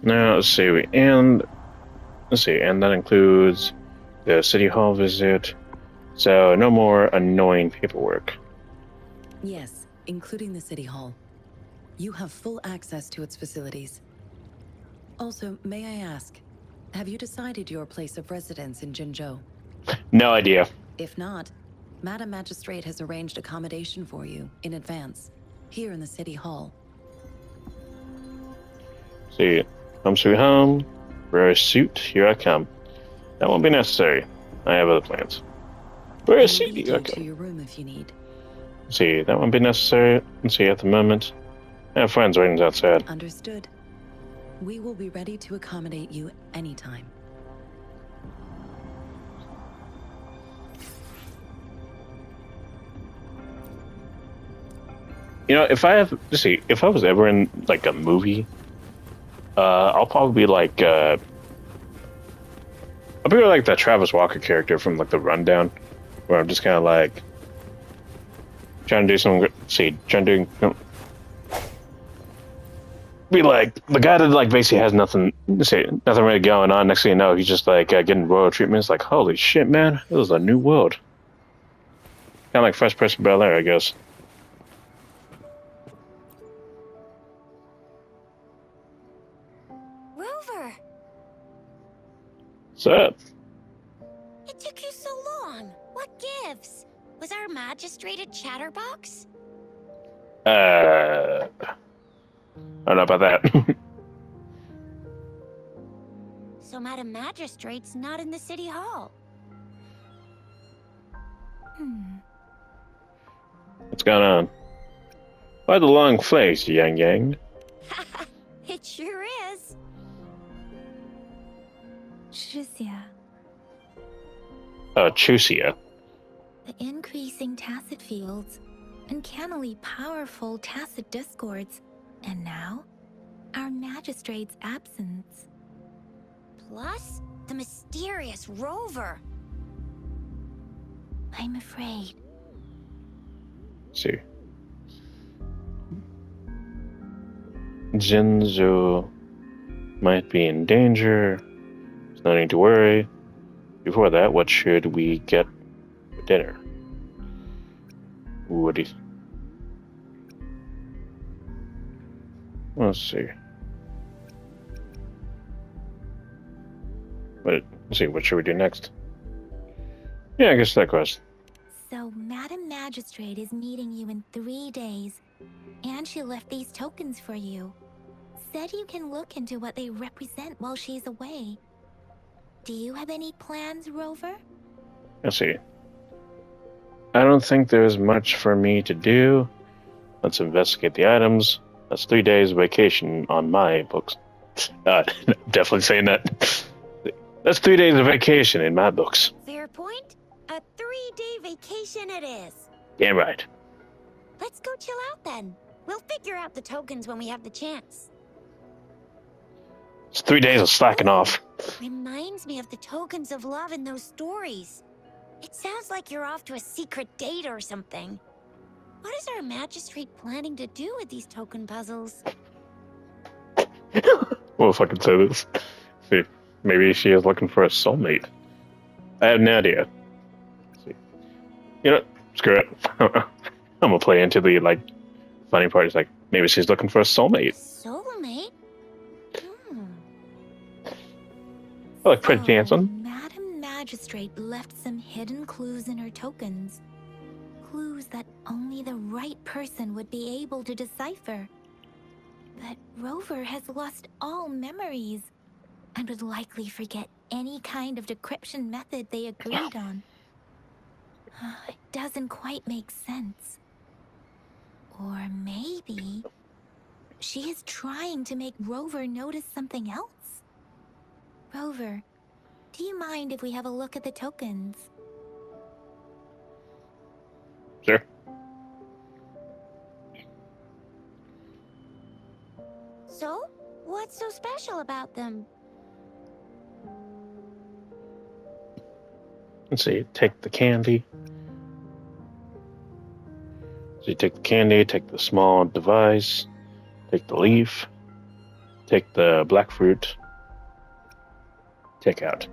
Now let's see, and that includes the city hall visit. So no more annoying paperwork. Yes, including the city hall. You have full access to its facilities. Also, may I ask, have you decided your place of residence in Jinzhou? No idea. If not, Madam Magistrate has arranged accommodation for you in advance, here in the city hall. See, home sweet home, wear a suit, here I come. That won't be necessary. I have other plans. Wear a I'll suit, lead here I you to come. your room if you need. See, that won't be necessary. Let's see, at the moment, I have friends waiting outside. Understood. We will be ready to accommodate you anytime. You know, if I was ever in like a movie, I'll probably be like, I'll be like that Travis Walker character from like the Rundown, where I'm just kind of like trying to do some, be like the guy that like basically has nothing really going on. Next thing you know, he's just like getting royal treatment. It's like, holy shit, man, it was a new world. Kind of like Fresh Prince of Bel-Air, I guess. Rover! What's up? It took you so long. What gives? Was our magistrate a chatterbox? I don't know about that. So Madam Magistrate's not in the city hall. What's going on? Why the long face, Yang Yang? It sure is. Shizia, Chusia. the increasing tacit fields, uncannily powerful tacit discords, and now, our magistrate's absence. Plus, the mysterious Rover. I'm afraid. Let's see. Jinzhou might be in danger. There's no need to worry. Before that, what should we get for dinner? What do you... Let's see. Let's see, what should we do next? Yeah, I guess that question. So, Madam Magistrate is meeting you in 3 days, and she left these tokens for you. Said you can look into what they represent while she's away. Do you have any plans, Rover? Let's see. I don't think there's much for me to do. Let's investigate the items. That's 3 days of vacation on my books. Definitely saying that. That's 3 days of vacation in my books. Fair point. A 3-day vacation it is. Damn right. Let's go chill out then. We'll figure out the tokens when we have the chance. It's 3 days of slacking off. Reminds me of the tokens of love in those stories. It sounds like you're off to a secret date or something. What is our magistrate planning to do with these token puzzles? Well, if I can say this. See, maybe she is looking for a soulmate. I have no idea. See, you know, screw it. I'm gonna play into the like funny part. It's like maybe she's looking for a soulmate. Soulmate? I like pretty dancing. Madam Magistrate left some hidden clues in her tokens. Clues that only the right person would be able to decipher. But Rover has lost all memories and would likely forget any kind of decryption method they agreed on. It doesn't quite make sense. Or maybe she is trying to make Rover notice something else? Rover, do you mind if we have a look at the tokens? Sure. So, what's so special about them? Let's see. Take the candy. So you take the candy, take the small device, take the leaf. take the black fruit. Take out.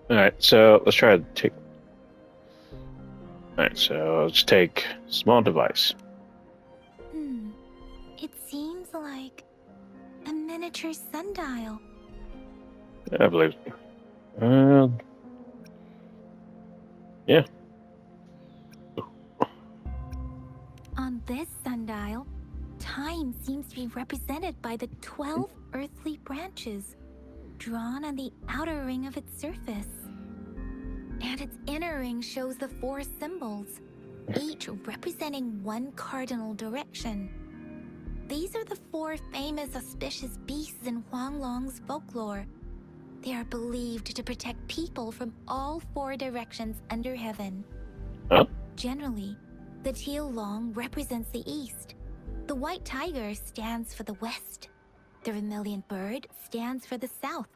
Alright, so let's try to take... Alright, so let's take small device. It seems like a miniature sundial. I believe. Yeah. On this sundial, time seems to be represented by the 12 earthly branches drawn on the outer ring of its surface. And its inner ring shows the 4 symbols, each representing one cardinal direction. These are the 4 famous auspicious beasts in Huanglong's folklore. They are believed to protect people from all 4 directions under heaven. Huh? Generally, the teal long represents the east. The white tiger stands for the west. The vermilion bird stands for the south.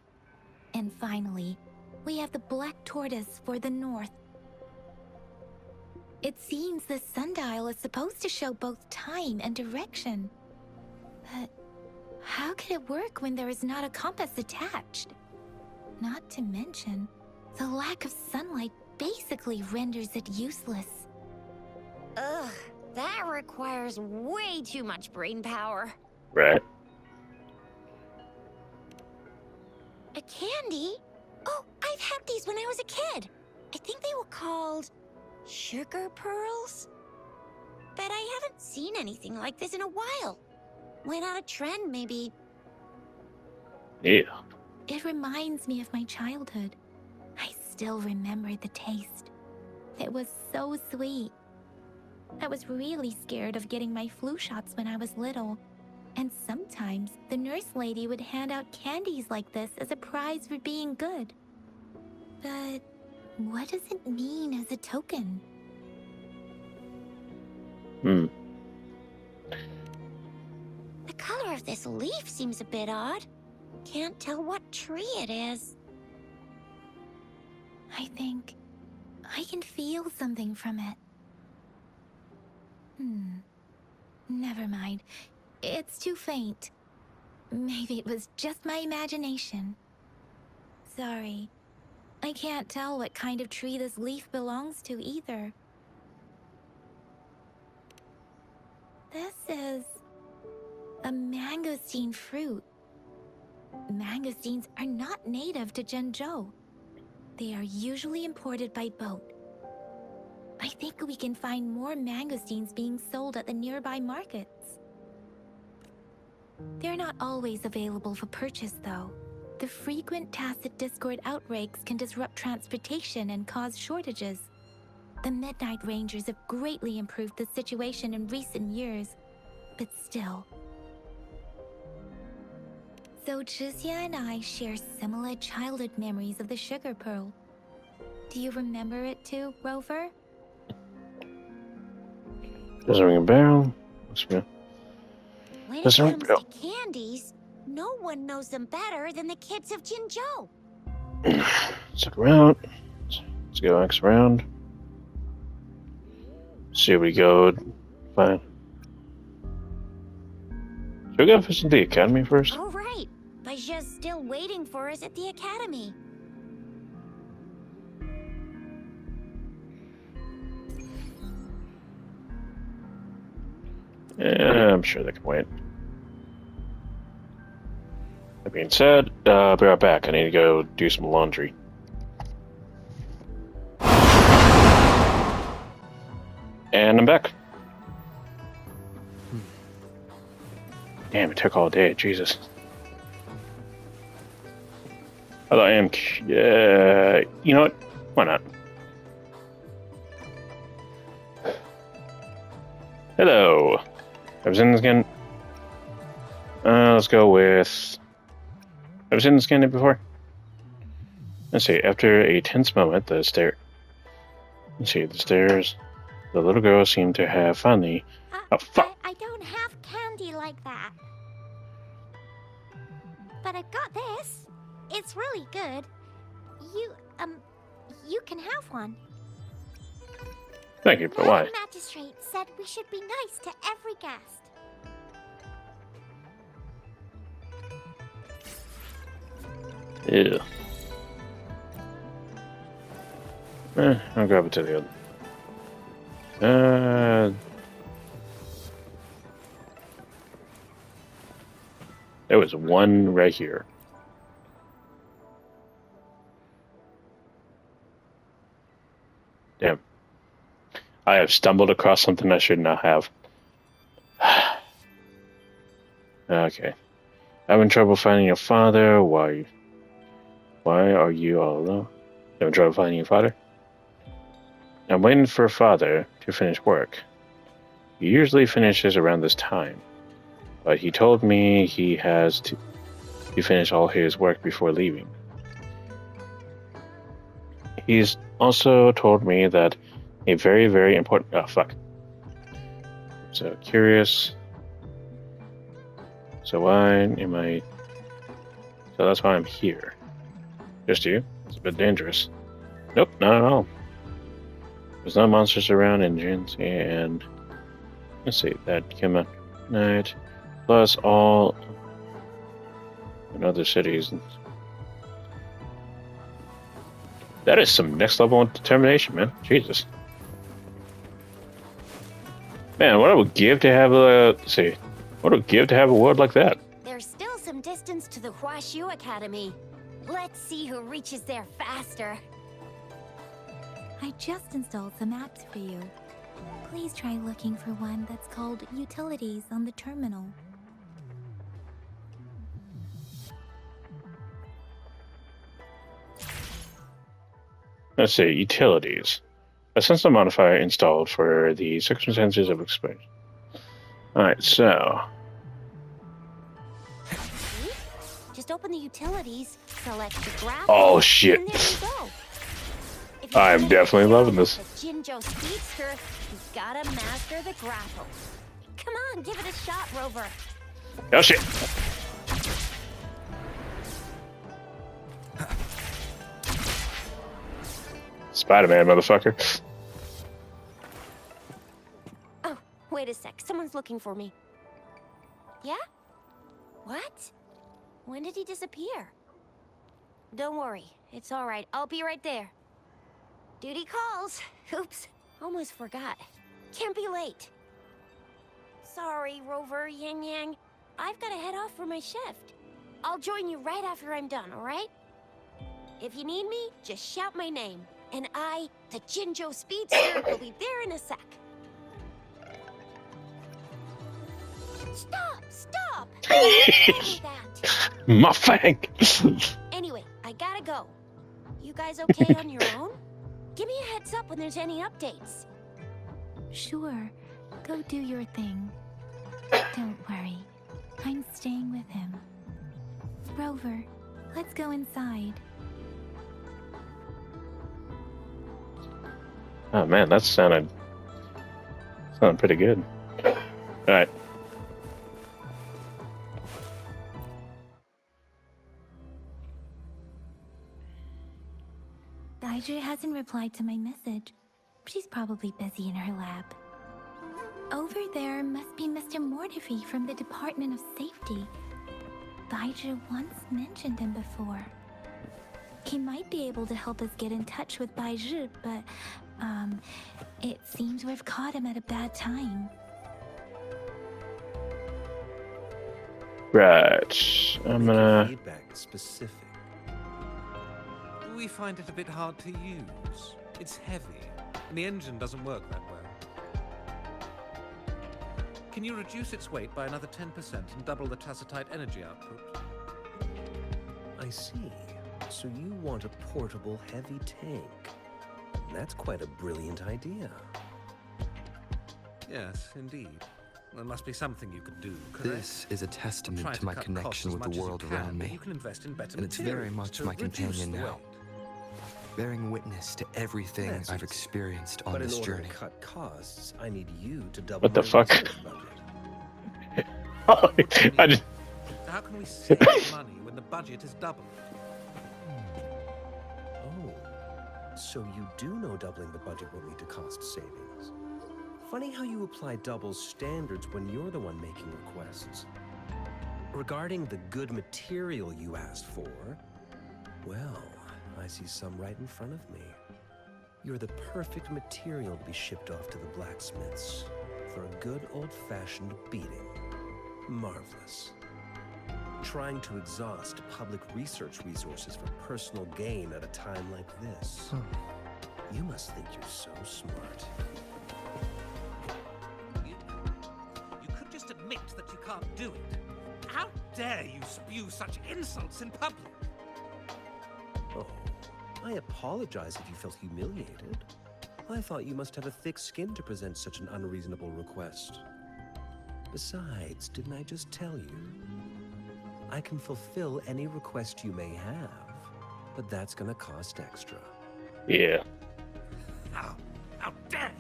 And finally, we have the black tortoise for the north. It seems the sundial is supposed to show both time and direction. But how could it work when there is not a compass attached? Not to mention, the lack of sunlight basically renders it useless. Ugh, that requires way too much brain power. Right. A candy? Oh, I've had these when I was a kid. I think they were called sugar pearls. But I haven't seen anything like this in a while. Went out of trend, maybe. Yeah. It reminds me of my childhood. I still remember the taste. It was so sweet. I was really scared of getting my flu shots when I was little. And sometimes the nurse lady would hand out candies like this as a prize for being good. But what does it mean as a token? Hmm. The color of this leaf seems a bit odd. Can't tell what tree it is. I think I can feel something from it. Never mind. It's too faint. Maybe it was just my imagination. Sorry. I can't tell what kind of tree this leaf belongs to either. This is a mangosteen fruit. Mangosteens are not native to Zhengzhou. They are usually imported by boat. I think we can find more mangosteens being sold at the nearby markets. They're not always available for purchase, though. The frequent tacit discord outbreaks can disrupt transportation and cause shortages. The Midnight Rangers have greatly improved the situation in recent years, but still. So Zhixia and I share similar childhood memories of the sugar pearl. Do you remember it too, Rover? Doesn't ring a bell. When it Doesn't ring a comes bell. to candies, no one knows them better than the kids of Jinzhou. Let's look around. Let's go X around. See where we go. Fine. Should we go visit the academy first? Oh, right. Baijia's still waiting for us at the academy. Yeah, I'm sure they can wait. That being said, I'll be right back. I need to go do some laundry. And I'm back. Damn, it took all day. Jesus. Although I am... Yeah, you know what? Why not? Hello. I've seen this again. Let's go with... I've seen this again before. Let's see. After a tense moment, the stairs... Let's see. The stairs... The little girl seemed to have finally... Oh, fuck! I don't have candy like that. But I've got this. It's really good. You can have one. Thank you, but why? The magistrate said we should be nice to every guest. Ew. I'll grab it to the other. There was one right here. Damn. I have stumbled across something I should not have. Okay. Having trouble finding your father? Why are you all alone? Having trouble finding your father? I'm waiting for father to finish work. He usually finishes around this time, but he told me he has to finish all his work before leaving. He's also told me that a very, very important... Oh, fuck. So, curious. So why am I... So that's why I'm here. Just you? It's a bit dangerous. Nope, not at all. There's no monsters around engines, and... Let's see, that came out night. Plus all... in other cities. That is some next level determination, man. Jesus. Man, what I would give to have a... Let's see. What would give to have a world like that? There's still some distance to the Huashu Academy. Let's see who reaches there faster. I just installed some apps for you. Please try looking for one that's called Utilities on the terminal. Let's see, utilities. A sensor modifier installed for the circumstances of exposure. Alright, so... Just open the utilities, select the grapple. Oh, shit. And there you go. If you I'm wanna definitely get loving this. The Jinjo Speedster, you've gotta master the grapple. Come on, give it a shot, Rover. Oh, shit. Spider-Man, motherfucker. Oh, wait a sec. Someone's looking for me. Yeah? What? When did he disappear? Don't worry. It's all right. I'll be right there. Duty calls. Oops. Almost forgot. Can't be late. Sorry, Rover, Yang Yang. I've got to head off for my shift. I'll join you right after I'm done, all right? If you need me, just shout my name. And I, the Jinjo Speedster, will be there in a sec. Stop! Stop! Don't do that. Mustang. Anyway, I gotta go. You guys okay on your own? Give me a heads up when there's any updates. Sure, go do your thing. Don't worry, I'm staying with him. Rover, let's go inside. Oh man, that sounded pretty good. Alright. Daiju hasn't replied to my message. She's probably busy in her lab. Over there must be Mr. Mortefi from the Department of Safety. Daiju once mentioned him before. He might be able to help us get in touch with Baizhi, but, it seems we've caught him at a bad time. Right. I'm gonna... Feedback specific. We find it a bit hard to use. It's heavy, and the engine doesn't work that well. Can you reduce its weight by another 10% and double the tacitite energy output? I see. So you want a portable heavy tank. That's quite a brilliant idea. Yes, indeed. There must be something you could do, correct? This is a Try testament to my cut connection costs with as the much as world you can, around but me. You can invest in better And it's very materials much to my reduce companion the now. weight. Bearing witness to everything That's I've easy. experienced on But in this order journey. to cut costs, I need you to double What the my fuck? research budget. I just... How can we save money when the budget is doubled? Oh, so you do know doubling the budget will lead to cost savings. Funny how you apply double standards when you're the one making requests. Regarding the good material you asked for, Well, I see some right in front of me. You're the perfect material to be shipped off to the blacksmiths for a good old-fashioned beating. Marvelous. Trying to exhaust public research resources for personal gain at a time like this. You must think you're so smart. You could just admit that you can't do it. How dare you spew such insults in public? Oh, I apologize if you felt humiliated. I thought you must have a thick skin to present such an unreasonable request. Besides, didn't I just tell you? I can fulfill any request you may have, but that's gonna cost extra. Yeah. How dare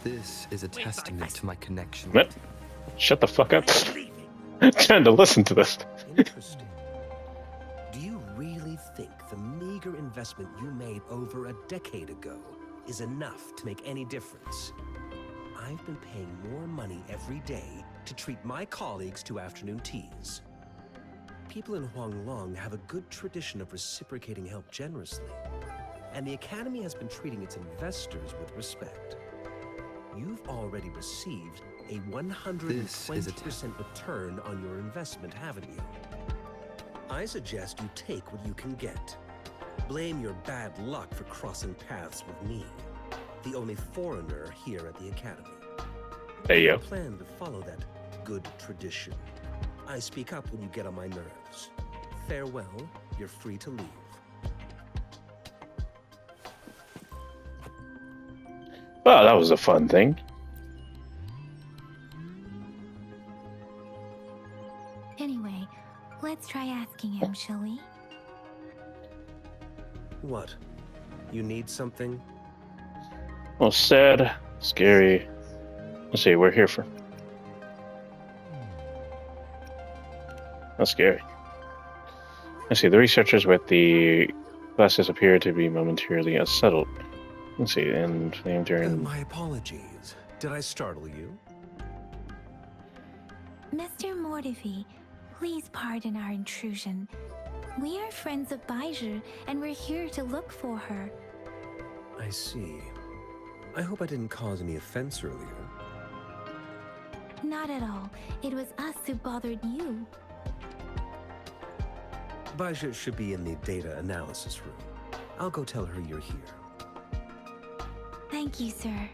you? This is a Wait, testament to my connection Yep. with Shut the fuck up. I'm leaving. I'm trying to listen to this. Interesting. Do you really think the meager investment you made over a decade ago is enough to make any difference? I've been paying more money every day to treat my colleagues to afternoon teas. People in Huanglong have a good tradition of reciprocating help generously, and the Academy has been treating its investors with respect. You've already received a 120% return on your investment, haven't you? I suggest you take what you can get. Blame your bad luck for crossing paths with me, the only foreigner here at the Academy. There you I go. plan to follow that good tradition. I speak up when you get on my nerves. Farewell, you're free to leave. Well, that was a fun thing. Anyway, let's try asking him, shall we? What? You need something? Well, sad, scary. Let's see, we're here for. That's scary. Let's see, the researchers with the glasses appear to be momentarily unsettled. Let's see, and during. My apologies. Did I startle you? Mr. Mortivy, please pardon our intrusion. We are friends of Baizhi, and we're here to look for her. I see. I hope I didn't cause any offense earlier. Not at all. It was us who bothered you. Baizhi should be in the data analysis room. I'll go tell her you're here. Thank you, sir.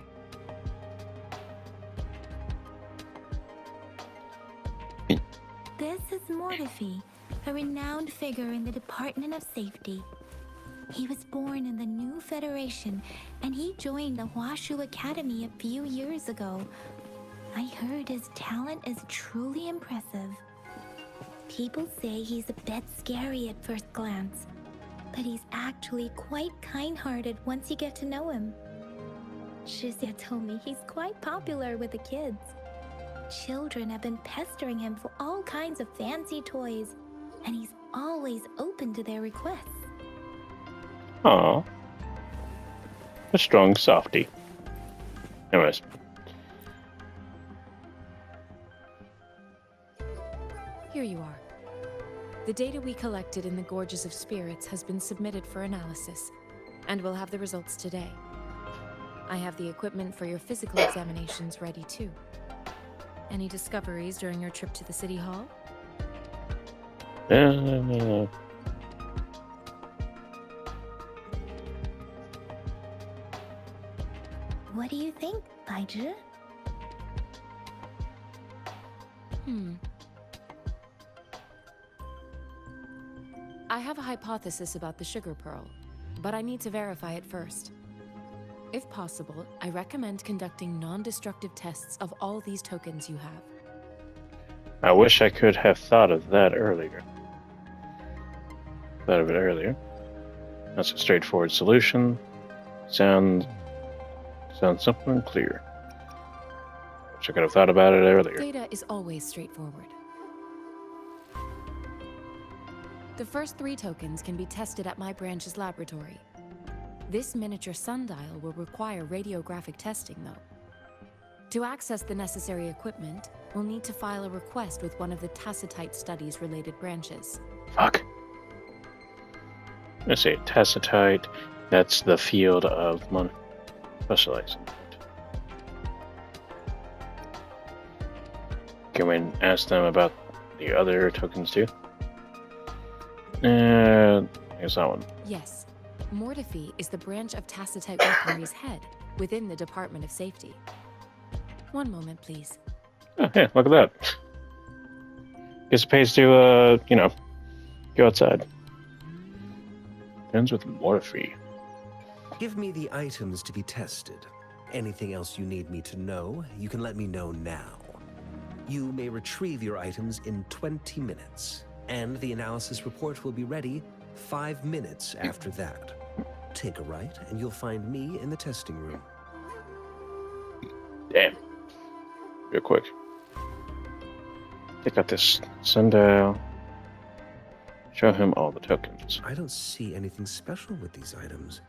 This is Mortify, a renowned figure in the Department of Safety. He was born in the new Federation, and he joined the Huashu Academy a few years ago. I heard his talent is truly impressive. People say he's a bit scary at first glance, but he's actually quite kind-hearted once you get to know him. Shizia told me he's quite popular with the kids. Children have been pestering him for all kinds of fancy toys, and he's always open to their requests. Aw. A strong softie. Anyways. Here you are. The data we collected in the Gorges of Spirits has been submitted for analysis, and we'll have the results today. I have the equipment for your physical examinations ready too. Any discoveries during your trip to the City Hall? What do you think, Baizhi? I have a hypothesis about the sugar pearl, but I need to verify it first. If possible, I recommend conducting non-destructive tests of all these tokens you have. I wish I could have thought of that earlier. Thought of it earlier. That's a straightforward solution. Sounds simple and clear. Wish I could have thought about it earlier. Data is always straightforward. The first 3 tokens can be tested at my branch's laboratory. This miniature sundial will require radiographic testing, though. To access the necessary equipment, we'll need to file a request with one of the Tacitite Studies-related branches. Fuck. Let's see, tacitite. That's the field of specializing. Can we ask them about the other tokens too? Here's that one. Yes. Mortefi is the branch of Tacitite Weaponry's head within the Department of Safety. One moment, please. Oh, yeah, look at that. Guess it pays to, go outside. Ends with Mortefi. Give me the items to be tested. Anything else you need me to know, you can let me know now. You may retrieve your items in 20 minutes, and the analysis report will be ready 5 minutes after that. Take a right, and you'll find me in the testing room. Damn. Real quick. Take out this sundial. Show him all the tokens. I don't see anything special with these items.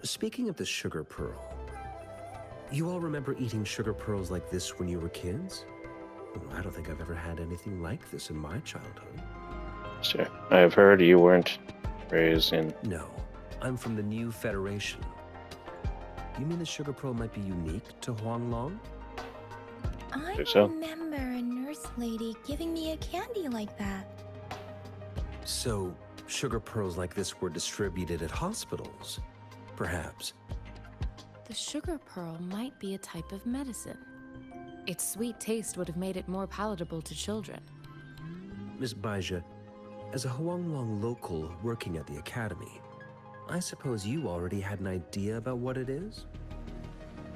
Speaking of the sugar pearl, you all remember eating sugar pearls like this when you were kids? I don't think I've ever had anything like this in my childhood. Sure. I have heard you weren't raised in... No, I'm from the New Federation. You mean the sugar pearl might be unique to Huanglong? I Think so? remember a nurse lady giving me a candy like that. So, sugar pearls like this were distributed at hospitals, perhaps. The sugar pearl might be a type of medicine. Its sweet taste would have made it more palatable to children. Miss Baija, as a Huanglong local working at the academy, I suppose you already had an idea about what it is?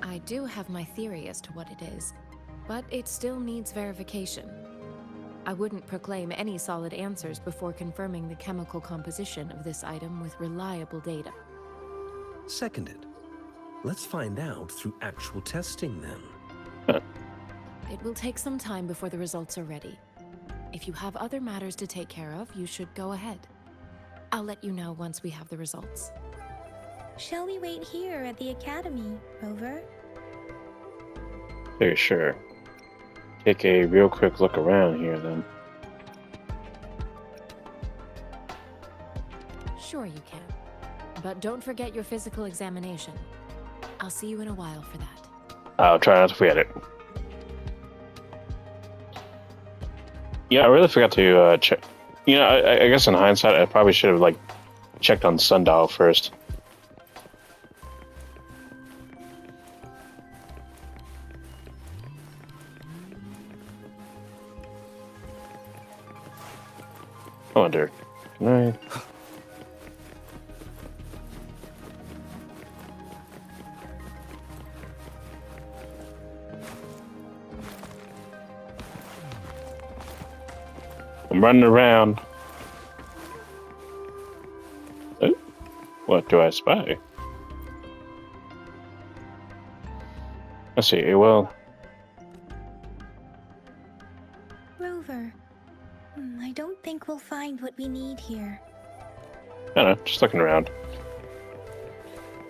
I do have my theory as to what it is, but it still needs verification. I wouldn't proclaim any solid answers before confirming the chemical composition of this item with reliable data. Seconded. Let's find out through actual testing then. It will take some time before the results are ready. If you have other matters to take care of, you should go ahead. I'll let you know once we have the results. Shall we wait here at the academy, Rover? Very sure. Take a real quick look around here then. Sure you can. But don't forget your physical examination. I'll see you in a while for that. I'll try not to forget it. Yeah, I really forgot to check. I guess in hindsight, I probably should have checked on sundial first. I wonder. Can I? I'm running around. Oh, what do I spy? Let's see. Well, Rover, I don't think we'll find what we need here. I don't know. Just looking around.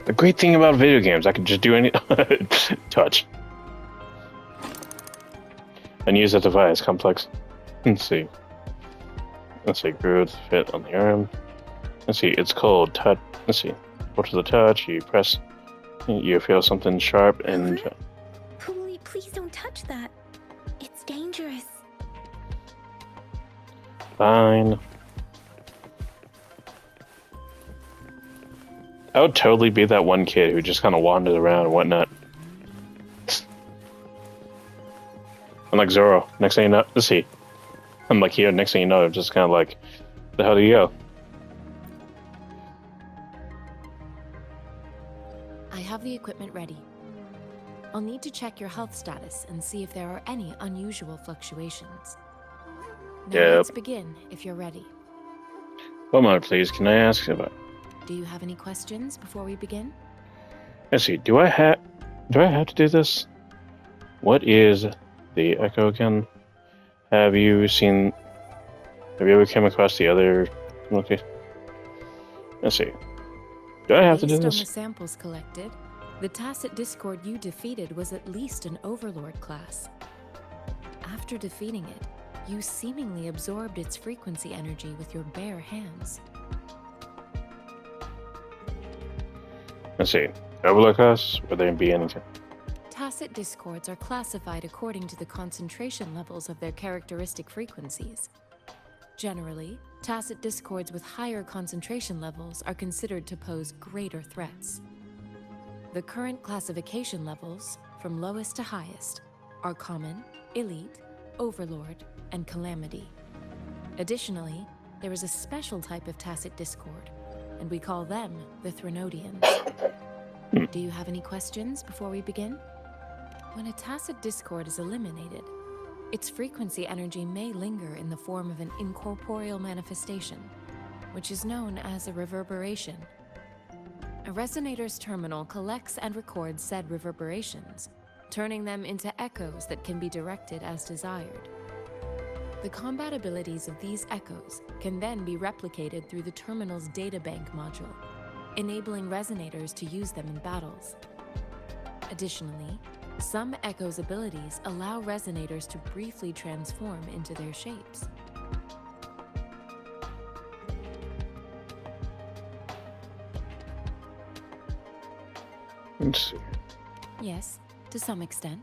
The great thing about video games, I can just do any touch and use that device. Complex. Let's see. Grooves fit on the arm. Let's see. It's called touch. Let's see. Go to the touch. You press. You feel something sharp and. Please don't touch that. It's dangerous. Fine. I would totally be that one kid who just kind of wandered around and whatnot. I'm like Zoro. Next thing you know, let's see. I'm like here. Next thing you know, I'm just kind of like, the hell do you go? I have the equipment ready. I'll need to check your health status and see if there are any unusual fluctuations. Now Yep. let's begin, if you're ready. One moment, please. Can I ask about? Do you have any questions before we begin? Let's see. Do I have to do this? What is the echo again? Have you ever come across the other? Okay. Let's see. Do I have to do Based on this? the samples collected, the Tacit Discord you defeated was at least an Overlord class. After defeating it, you seemingly absorbed its frequency energy with your bare hands. Let's see. Overlook us? Would there be anything? Tacit discords are classified according to the concentration levels of their characteristic frequencies. Generally, tacit discords with higher concentration levels are considered to pose greater threats. The current classification levels, from lowest to highest, are Common, Elite, Overlord, and Calamity. Additionally, there is a special type of tacit discord, and we call them the Threnodians. Do you have any questions before we begin? When a tacit discord is eliminated, its frequency energy may linger in the form of an incorporeal manifestation, which is known as a reverberation. A resonator's terminal collects and records said reverberations, turning them into echoes that can be directed as desired. The combat abilities of these echoes can then be replicated through the terminal's databank module, enabling resonators to use them in battles. Additionally, some echoes' abilities allow resonators to briefly transform into their shapes. Let's see. Yes, to some extent.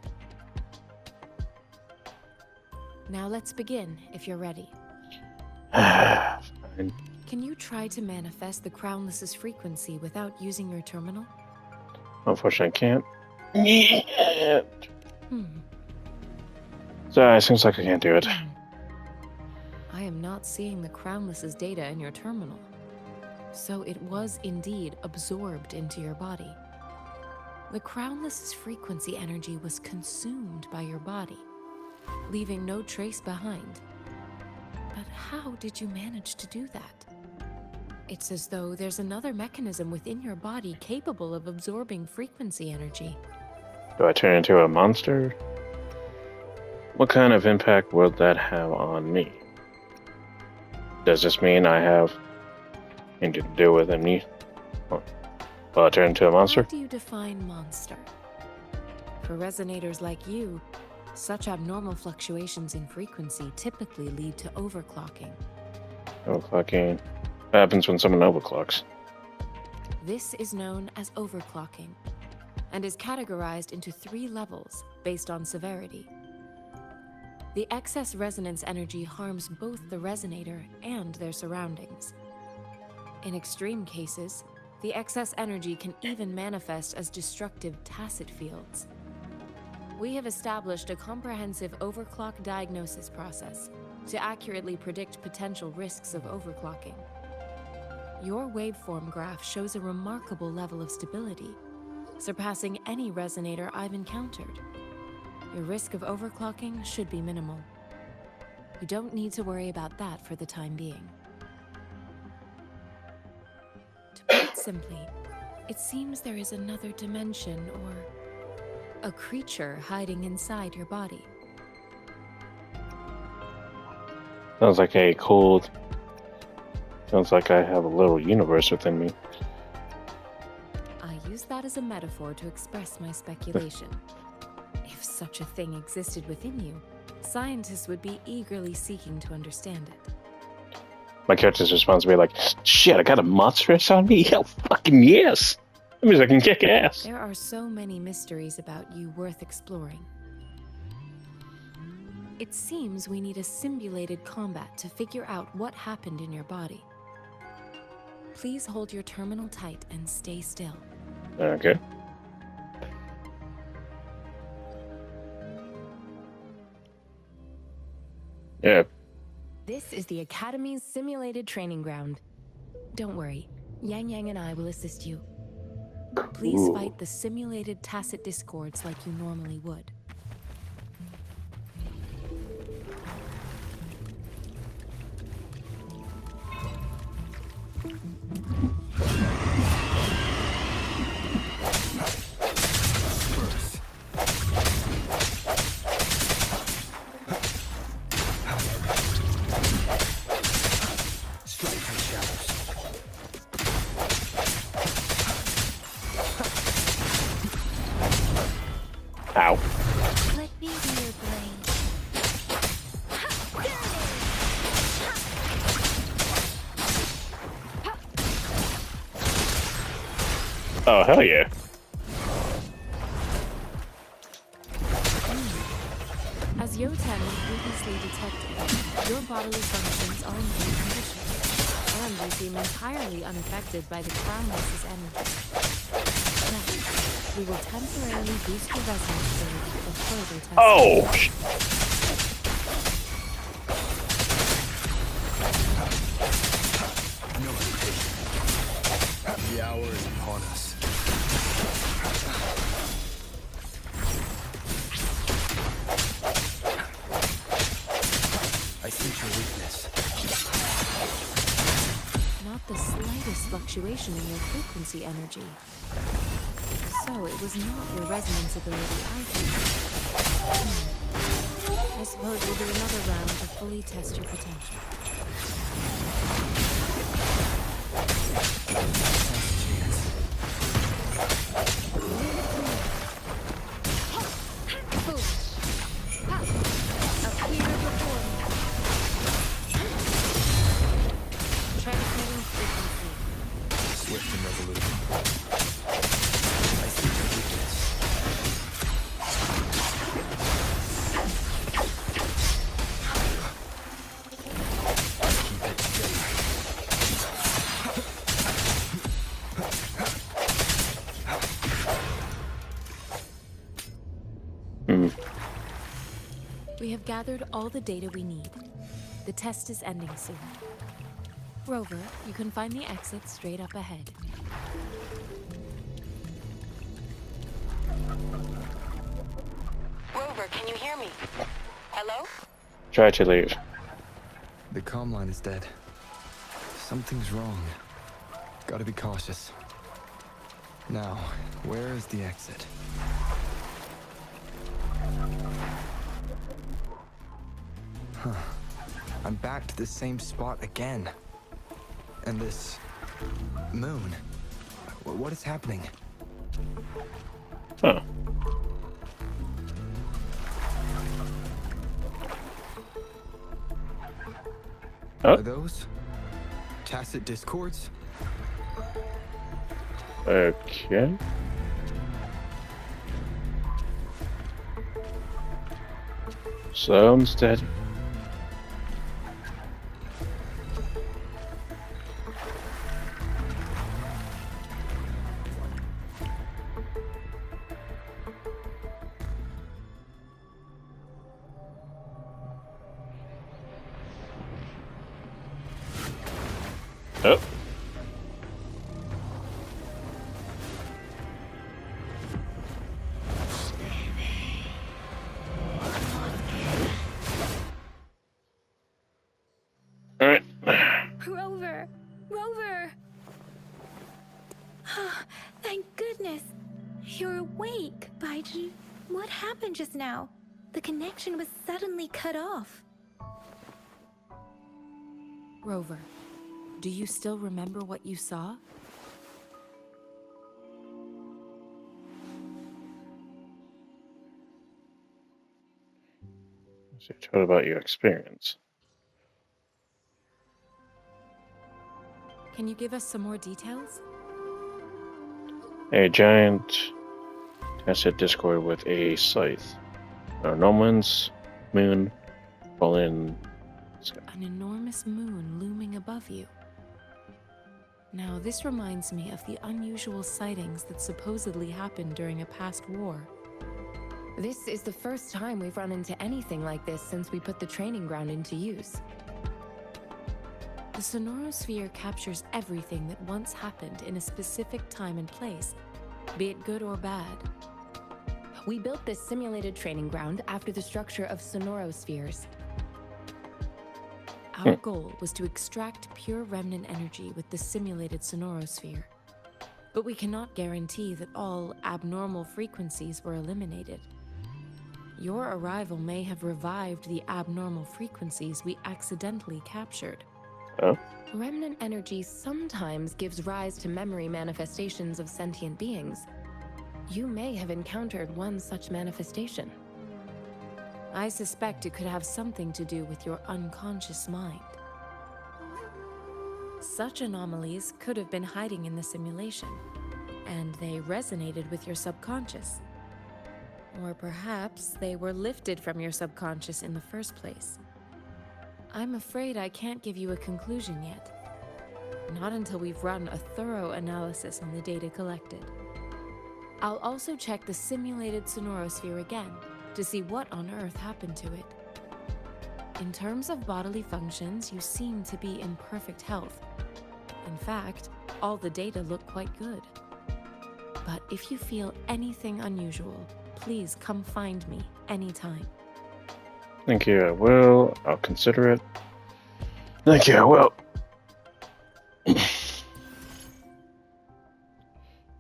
Now let's begin, if you're ready. Fine. Can you try to manifest the Crownless's frequency without using your terminal? Unfortunately, I can't. Yeah. Hmm. So, seems like I can't do it. I am not seeing the Crownless's data in your terminal. So it was indeed absorbed into your body. The Crownless's frequency energy was consumed by your body, leaving no trace behind. But how did you manage to do that? It's as though there's another mechanism within your body capable of absorbing frequency energy. Do I turn into a monster? What kind of impact will that have on me? Does this mean I have anything to do with me? Will I turn into a monster? How do you define monster? For resonators like you, such abnormal fluctuations in frequency typically lead to overclocking. Overclocking. What happens when someone overclocks? This is known as overclocking, and is categorized into 3 levels based on severity. The excess resonance energy harms both the resonator and their surroundings. In extreme cases, the excess energy can even manifest as destructive tacit fields. We have established a comprehensive overclock diagnosis process to accurately predict potential risks of overclocking. Your waveform graph shows a remarkable level of stability, surpassing any resonator I've encountered. Your risk of overclocking should be minimal. You don't need to worry about that for the time being. To put it simply, it seems there is another dimension or a creature hiding inside your body. Sounds like a cool... Sounds like I have a little universe within me. I use that as a metaphor to express my speculation. If such a thing existed within you, scientists would be eagerly seeking to understand it. My character's response would be like, shit, I got a monstrous on me? Hell fucking yes! That means I can kick ass. There are so many mysteries about you worth exploring. It seems we need a simulated combat to figure out what happened in your body. Please hold your terminal tight and stay still. Okay. Yeah. This is the Academy's simulated training ground. Don't worry, Yang Yang and I will assist you. Please Ooh. fight the simulated tacit discords like you normally would. Ow. Let me be your blade. Oh, hell yeah. As Yoten previously detected, your bodily functions are in good condition, and you seem entirely unaffected by the Crownless's energy. Now, we will temporarily boost your resonance ability for further testing. Oh! No hesitation. The hour is upon us. I sense your weakness. Not the slightest fluctuation in your frequency energy. So it was not your resonance ability either. I suppose we'll do another round to fully test your potential. Transmitting frequency. Swift and resolute. I sense your weakness. Keep it together. We have gathered all the data we need. The test is ending soon. Rover, you can find the exit straight up ahead. Rover, can you hear me? Hello? Try to leave. The comm line is dead. Something's wrong. Gotta be cautious. Now, where is the exit? Huh. I'm back to the same spot again. And this moon. What is happening? Huh. Oh. Are those tacit discords? Okay. Sounds dead. Oh. All right. Rover! Rover! Thank goodness! You're awake, Baiji. What happened just now? The connection was suddenly cut off. Rover, do you still remember what you saw? So what about your experience? Can you give us some more details? A giant tacit discord with a scythe. No one's moon falling. An enormous moon looming above you. Now, this reminds me of the unusual sightings that supposedly happened during a past war. This is the first time we've run into anything like this since we put the training ground into use. The sonorosphere captures everything that once happened in a specific time and place, be it good or bad. We built this simulated training ground after the structure of sonorospheres. Our goal was to extract pure remnant energy with the simulated sonorosphere. But we cannot guarantee that all abnormal frequencies were eliminated. Your arrival may have revived the abnormal frequencies we accidentally captured. Oh. Remnant energy sometimes gives rise to memory manifestations of sentient beings. You may have encountered one such manifestation. I suspect it could have something to do with your unconscious mind. Such anomalies could have been hiding in the simulation, and they resonated with your subconscious. Or perhaps they were lifted from your subconscious in the first place. I'm afraid I can't give you a conclusion yet. Not until we've run a thorough analysis on the data collected. I'll also check the simulated sonorosphere again to see what on earth happened to it. In terms of bodily functions, you seem to be in perfect health. In fact, all the data look quite good. But if you feel anything unusual, please come find me anytime. Thank you, I will. I'll consider it. Thank you, I will.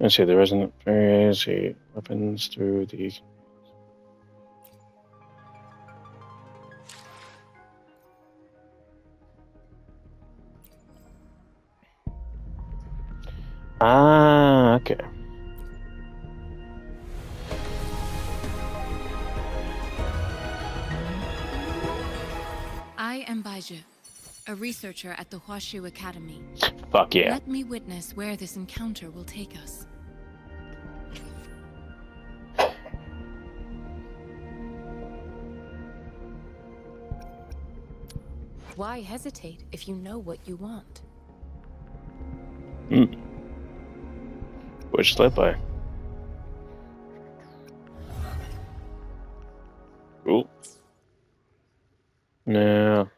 Let's see, the resonant areas, the weapons through the... Ah, okay. I am Baiju, a researcher at the Huashu Academy. Fuck yeah. Let me witness where this encounter will take us. Why hesitate if you know what you want? Which led by? Ooh. Now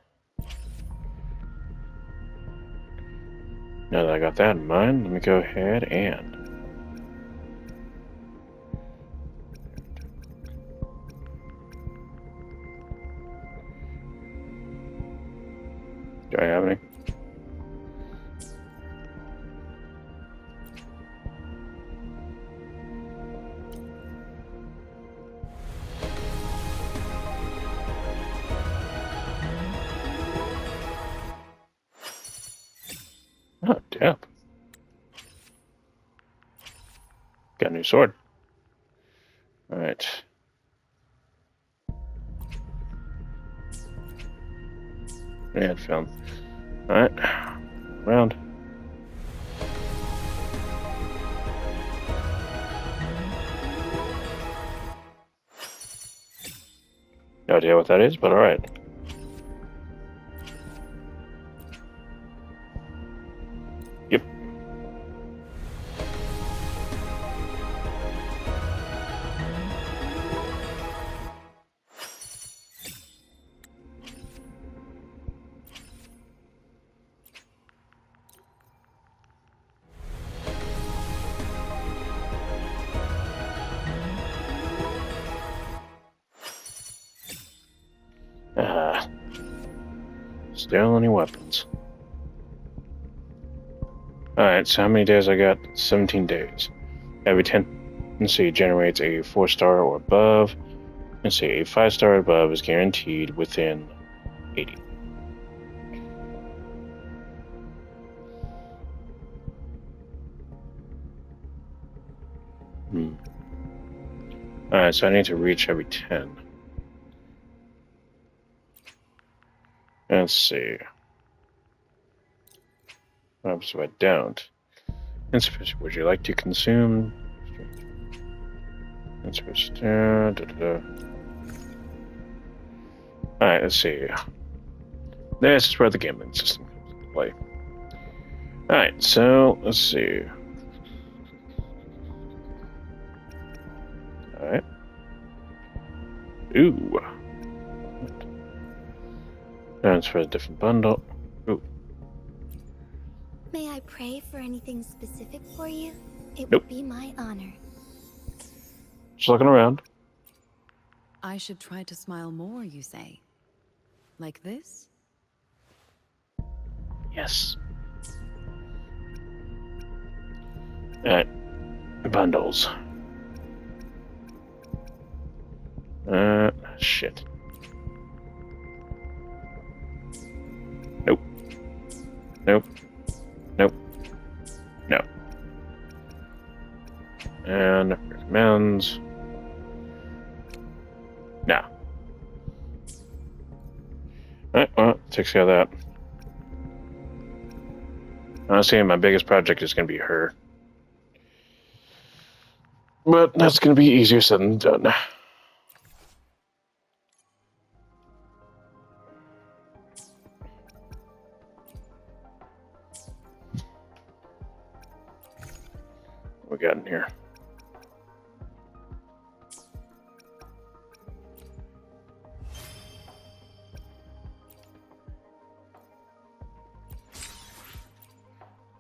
that I got that in mind, let me go ahead and... Do I have any? Oh, damn. Got a new sword. Alright. Yeah, it found. Alright. Round. No idea what that is, but alright. Yep. Still any weapons. Alright, so how many days I got? 17 days. Every 10. Let's see, generates a 4-star or above. Let's see, a 5-star or above is guaranteed within 80. Alright, so I need to reach every 10. Let's see. What happens if I don't? Insufficient. Would you like to consume? Insufficient. Alright, let's see. This is where the gambling system comes into play. Alright, so let's see. Alright. Ooh. Transfer a different bundle. Ooh. May I pray for anything specific for you? It Nope. would be my honor. Just looking around. I should try to smile more, you say? Like this? Yes. Alright. Bundles. Shit. Nope. Nope. Nope. No. And recommends. No. Alright, well, takes care of that. Honestly, my biggest project is going to be her. But that's going to be easier said than done. What we got in here?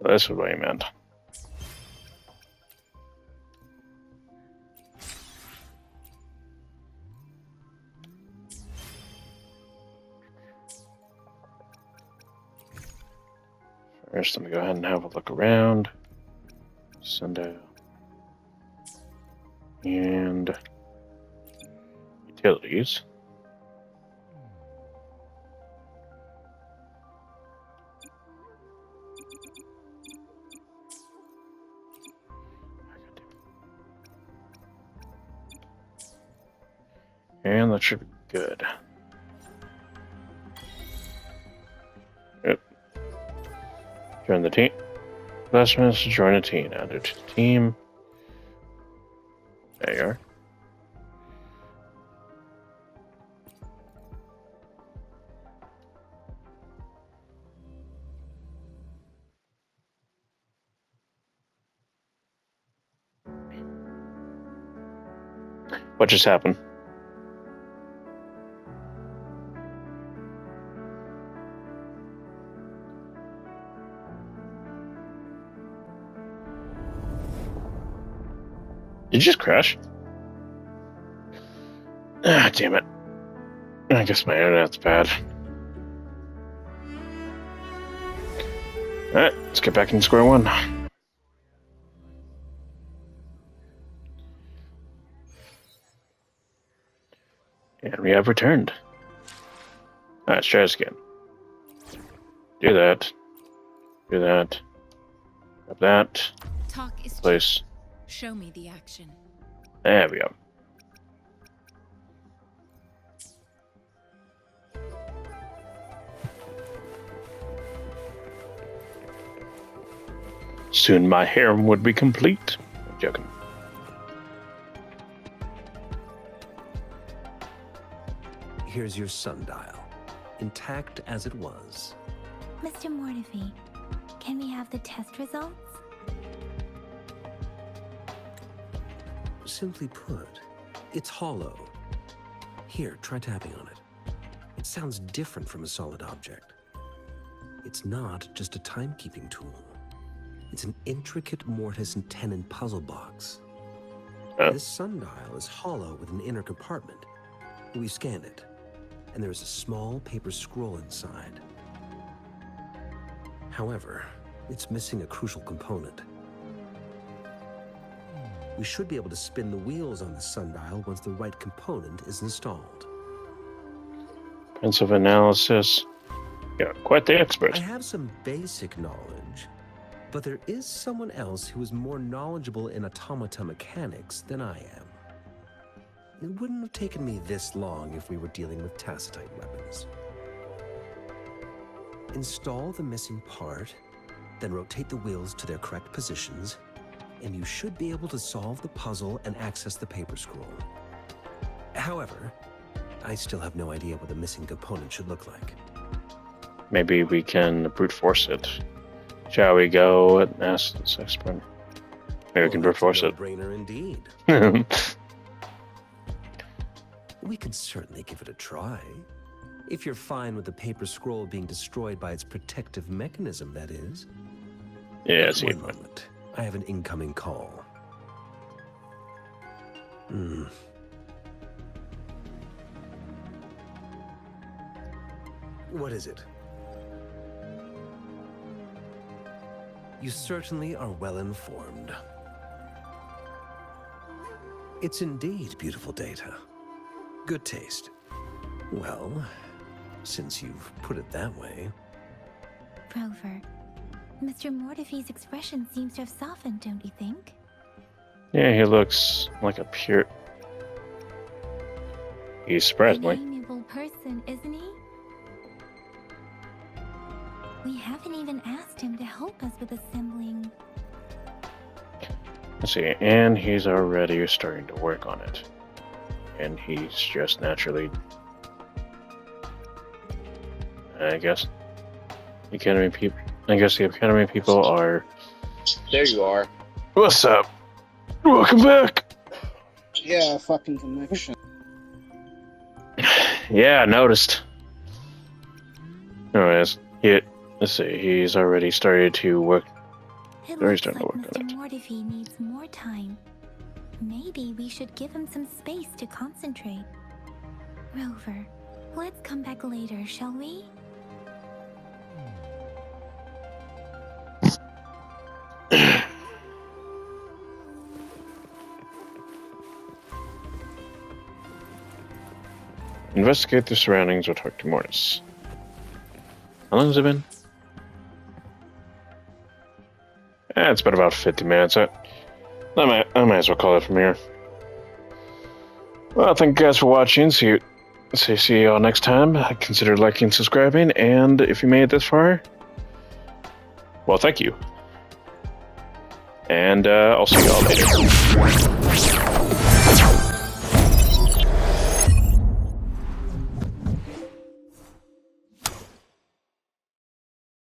That's what I meant. First, let me go ahead and have a look around. Send out. And utilities. And that should be good. Yep. Join the team. Last minute to join a team. Added to the team. There you are. What just happened? Did you just crash? Ah, damn it. I guess my internet's bad. Alright, let's get back in square one. And we have returned. Alright, let's try this again. Do that. Do that. Grab that. Talk is Place. cheap. Show me the action. There we go. Soon my harem would be complete. I'm joking. Here's your sundial, intact as it was. Mr. Mortefi, can we have the test results? Simply put, it's hollow. Here, try tapping on it. It sounds different from a solid object. It's not just a timekeeping tool. It's an intricate mortise and tenon puzzle box. Oh. This sundial is hollow with an inner compartment. We scanned it, and there is a small paper scroll inside. However, it's missing a crucial component. We should be able to spin the wheels on the sundial once the right component is installed. Pensive analysis. Yeah, quite the expert. I have some basic knowledge, but there is someone else who is more knowledgeable in automata mechanics than I am. It wouldn't have taken me this long if we were dealing with tacitite weapons. Install the missing part, then rotate the wheels to their correct positions, and you should be able to solve the puzzle and access the paper scroll. However, I still have no idea what the missing component should look like. Maybe we can brute force it. Shall we go and ask this expert? Maybe we can brute force it. No-brainer indeed. We can certainly give it a try. If you're fine with the paper scroll being destroyed by its protective mechanism, that is. Yeah, One moment. I have an incoming call. What is it? You certainly are well informed. It's indeed beautiful data. Good taste. Well, since you've put it that way. Rover, Mr. Mortefi's expression seems to have softened, don't you think? Yeah, he looks like a pure... He's surprisingly. An amiable person, isn't he? We haven't even asked him to help us with assembling. Let's see, and he's already starting to work on it. And he's just naturally, I guess, Academy people. I guess the Academy people are. There you are. What's up? Welcome back. Yeah, fucking connection. Yeah, I noticed. Anyways, let's see, he's already started to work. It Already looks starting like to work on Mr. it. Mortefi needs more time. Maybe we should give him some space to concentrate. Rover, let's come back later, shall we? Investigate the surroundings or talk to Mortis. How long has it been? It's been about 50 minutes. I might as well call it from here. Well, thank you guys for watching. See you all next time. Consider liking and subscribing, and if you made it this far, well, thank you. And I'll see you all later.